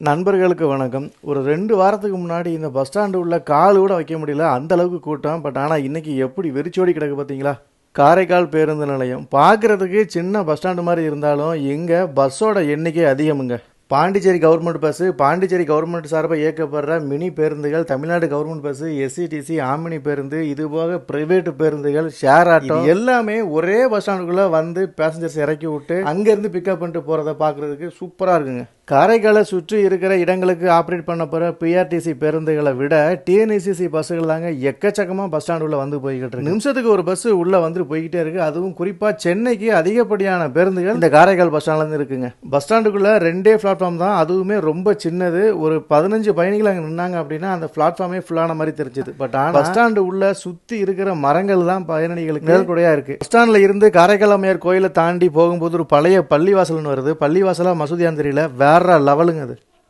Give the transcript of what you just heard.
நண்பர்களுக்கு வணக்கம். ஒரு 2 வாரத்துக்கு முன்னாடி இந்த பஸ் ஸ்டாண்டு உள்ள கால் கூட வைக்க முடியல. அந்த அளவுக்கு கூட்டம். பட் ஆனால் இன்னைக்கு எப்படி வெறிச்சோடி கிடக்கு பார்த்தீங்களா? காரைக்கால் பேருந்து நிலையம் பார்க்குறதுக்கு சின்ன பஸ் ஸ்டாண்டு மாதிரி இருந்தாலும் இங்கே பஸ்ஸோட எண்ணிக்கை அதிகமுங்க. Pondicherry government bus, Pondicherry government சார்பாக இயக்கப்படுற மினி பேருந்துகள், Tamil Nadu government bus, SCTC, omni பேருந்து, இதுபோக பிரைவேட் பேருந்துகள், ஷேர் ஆட்டோ எல்லாமே ஒரே பஸ் ஸ்டாண்டுக்குள்ளே வந்து பேசஞ்சர்ஸ் இறக்கி விட்டு அங்கேருந்து பிக்கப் பண்ணிட்டு போகிறத பார்க்குறதுக்கு சூப்பராக இருக்குங்க. காரைக்காலை சுற்றி இருக்கிற இடங்களுக்கு ஆப்ரேட் பண்ண போகிற பிஆர்டிசி பேருந்துகளை விட டிஎன்இசிசி பஸ்ஸுகள் தாங்க எக்கச்சக்கமாக பஸ் ஸ்டாண்டு உள்ள வந்து போய்கிட்டு இருக்கு. நிமிஷத்துக்கு ஒரு பஸ் உள்ளே வந்துட்டு போய்கிட்டே இருக்கு. அதுவும் குறிப்பாக சென்னைக்கு அதிகப்படியான பேருந்துகள் இந்த காரைக்கால் பஸ் ஸ்டாண்ட்லேருந்து இருக்குங்க. பஸ் ஸ்டாண்டுக்குள்ளே 2 பிளாட்ஃபார்ம் தான், அதுவுமே ரொம்ப சின்னது. ஒரு 15 பயணிகள் அங்கே நின்னாங்க அப்படின்னா அந்த பிளாட்ஃபார்மே ஃபுல்லான மாதிரி தெரிஞ்சது. பட் ஆனால் பஸ் ஸ்டாண்டு உள்ள சுற்றி இருக்கிற மரங்கள் தான் பயணிகளுக்கு நேர்கொடையா இருக்கு. பஸ் ஸ்டாண்ட்ல இருந்து காரைக்கால் அம்மையார் கோயிலை தாண்டி போகும்போது ஒரு பழைய பள்ளிவாசல்னு வருது. பள்ளிவாசலா மசூதியான்னு தெரியல, வேற லெவலுங்க அது.